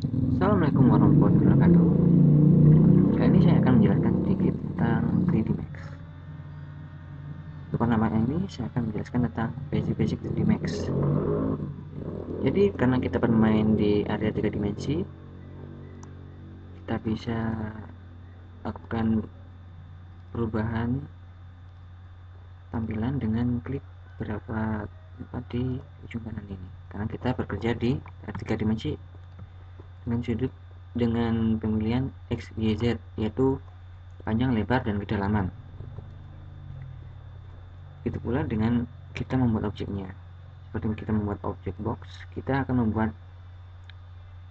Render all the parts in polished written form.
Assalamualaikum warahmatullahi wabarakatuh. Kali ini saya akan menjelaskan sedikit tentang 3D Max. Untuk pertama ini saya akan menjelaskan tentang basic 3D Max. Jadi karena kita bermain di area 3 dimensi, kita bisa lakukan perubahan tampilan dengan klik beberapa tempat di ujung kanan ini. Karena kita bekerja di 3 dimensi dengan sudut dengan pemilihan X, Y, Z, yaitu panjang, lebar, dan kedalaman. Itu pula dengan kita membuat objeknya. Seperti kita membuat objek box, kita akan membuat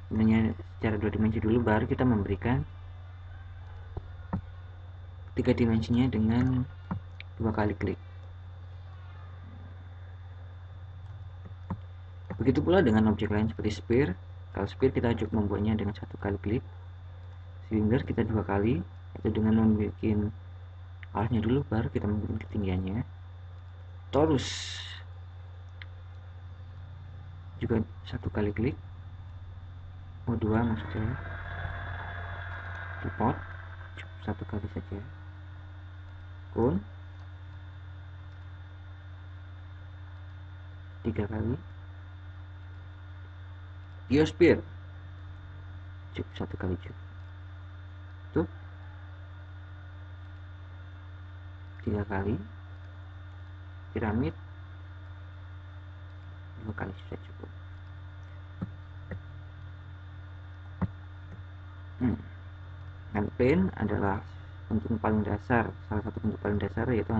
secara 2 dimensi dulu, baru kita memberikan 3 dimensinya dengan 2 kali klik. Begitu pula dengan objek lain seperti sphere. Kalau sphere kita cukup membuatnya dengan 1 kali klik. Silinder kita 2 kali, yaitu dengan membuat alasnya dulu, baru kita membuat ketinggiannya. Torus juga 1 kali klik. O2 maksudnya. Depot cukup 1 kali saja. Cone 3 kali. Geosphere cukup 1 kali cukup. Tuh 3 kali. Piramid 2 kali sudah cukup. Dan plane adalah bentuk paling dasar, salah satu bentuk paling dasar, yaitu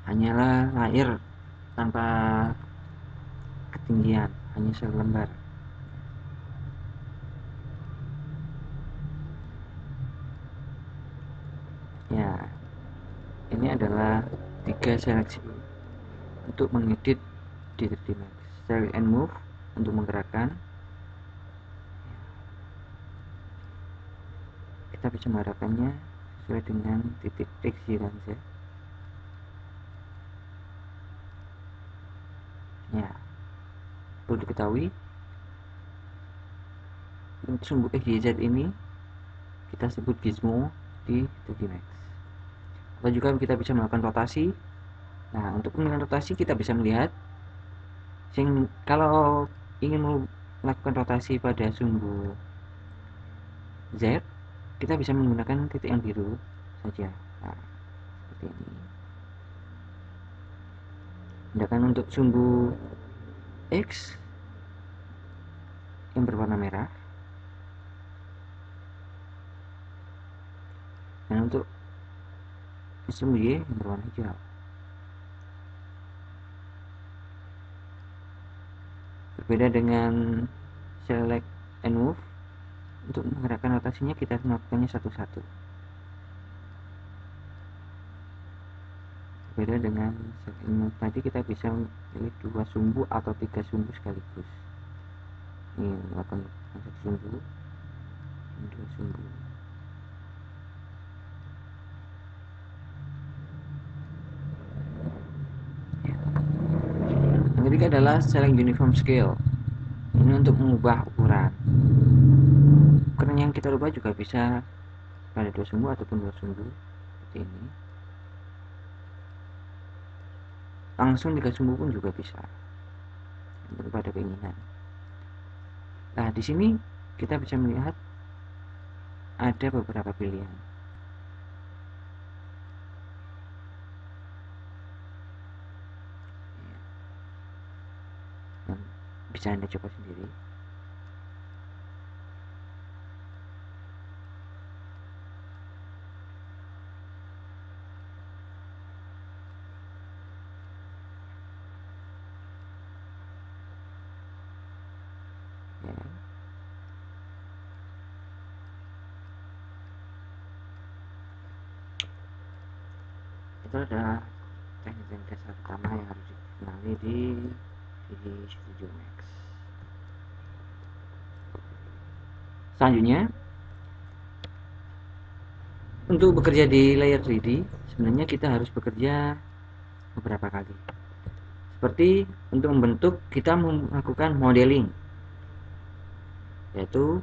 hanyalah layar tanpa ketinggian, hanya selembar. Ya, ini adalah 3 seleksi untuk mengedit di 3D Max. Select and move untuk menggerakkan. Kita bisa mengarahkannya sesuai dengan titik X, Y, dan Z. Ya, perlu diketahui untuk sumbu X, Y, Z ini kita sebut gizmo di 3D Max. Atau juga kita bisa melakukan rotasi. Nah, untuk pemilihan rotasi kita bisa melihat kalau ingin melakukan rotasi pada sumbu Z, kita bisa menggunakan titik yang biru saja. Nah, seperti ini. Sedangkan untuk sumbu X yang berwarna merah, dan untuk sumbu Y yang berwarna hijau. Berbeda dengan select and move, untuk menggerakkan rotasinya kita harus melakukannya satu-satu. Berbeda dengan select and move tadi, kita bisa memilih 2 sumbu atau 3 sumbu sekaligus. Ini melakukan 1 sumbu, 2 sumbu. Yang ketiga adalah select uniform scale. Ini untuk mengubah ukuran. Ukuran yang kita rubah juga bisa pada 2 sumbu ataupun 2 sumbu seperti ini. Langsung 3 sumbu pun juga bisa, pada keinginan. Nah, di sini kita bisa melihat ada beberapa pilihan. Dan bisa Anda coba sendiri. Ya. Itu adalah teknik dasar pertama yang harus dikenali di Studio Max. Selanjutnya, untuk bekerja di layer 3D, sebenarnya kita harus bekerja beberapa kali. Seperti untuk membentuk, kita melakukan modeling. yaitu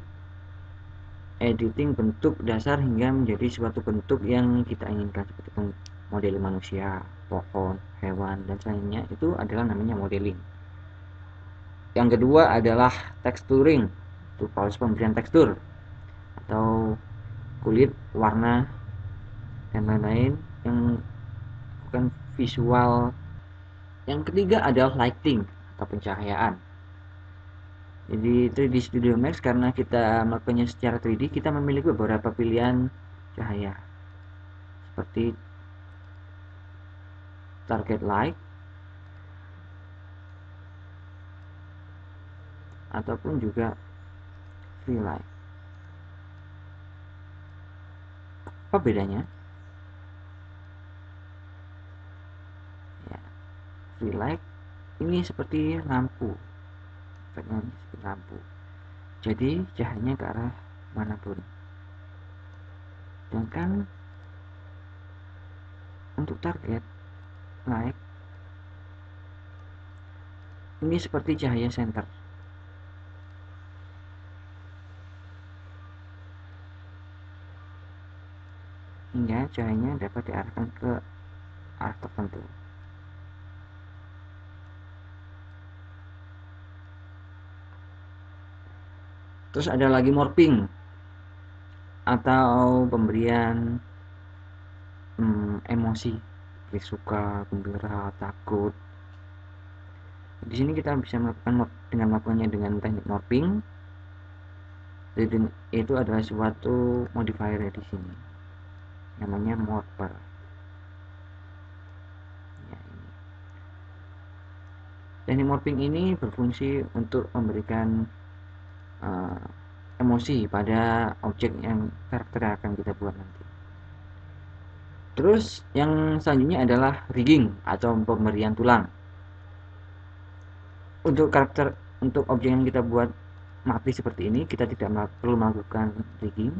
editing bentuk dasar hingga menjadi suatu bentuk yang kita inginkan, seperti model manusia, pohon, hewan, dan lainnya. Itu adalah namanya modeling. Yang kedua adalah texturing, itu proses pemberian tekstur atau kulit, warna, dan lain-lain yang bukan visual. Yang ketiga adalah lighting atau pencahayaan. Jadi 3D Studio Max, karena kita melakukannya secara 3D, kita memiliki beberapa pilihan cahaya seperti target light ataupun juga free light. Apa bedanya? Ya, free light ini seperti lampu, efeknya seperti lampu. Jadi cahayanya ke arah manapun. Sedangkan untuk target light ini seperti cahaya center. Hingga cahayanya dapat diarahkan ke arah tertentu. Terus ada lagi morphing atau pemberian emosi, seperti suka, gembira, takut. Di sini kita bisa melakukan dengan melakukannya dengan teknik morphing. Jadi itu adalah suatu modifier di sini, namanya morpher. Ya, ini. Teknik morphing ini berfungsi untuk memberikan emosi pada objek yang karakter akan kita buat nanti. Terus yang selanjutnya adalah rigging atau pemberian tulang. Untuk karakter, untuk objek yang kita buat mati seperti ini, kita tidak perlu melakukan rigging.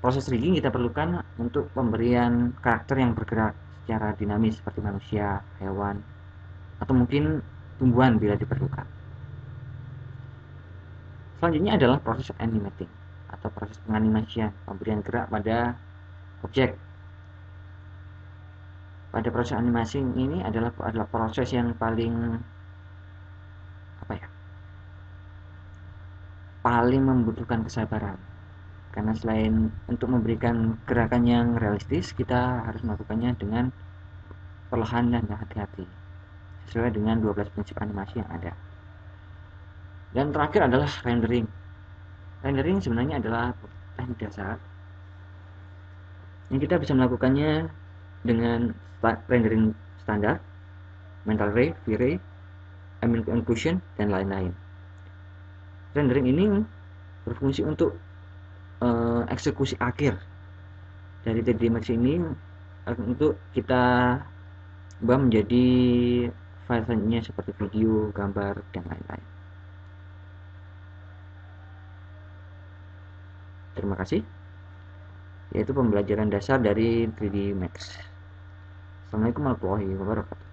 Proses rigging kita perlukan untuk pemberian karakter yang bergerak secara dinamis seperti manusia, hewan, atau mungkin tumbuhan bila diperlukan. Selanjutnya adalah proses animating atau proses penganimasian, pemberian gerak pada objek. Pada proses animasi ini adalah proses yang paling membutuhkan kesabaran, karena selain untuk memberikan gerakan yang realistis, kita harus melakukannya dengan perlahan dan hati-hati sesuai dengan 12 prinsip animasi yang ada. Dan terakhir adalah rendering. Rendering sebenarnya adalah teknik dasar yang kita bisa melakukannya dengan rendering standar, mental ray, V-ray, ambient occlusion, dan lain-lain. Rendering ini berfungsi untuk eksekusi akhir dari 3D Max ini untuk kita ubah menjadi file selanjutnya seperti video, gambar, dan lain-lain. Terima kasih. Yaitu pembelajaran dasar dari 3D Max. Assalamualaikum warahmatullahi wabarakatuh.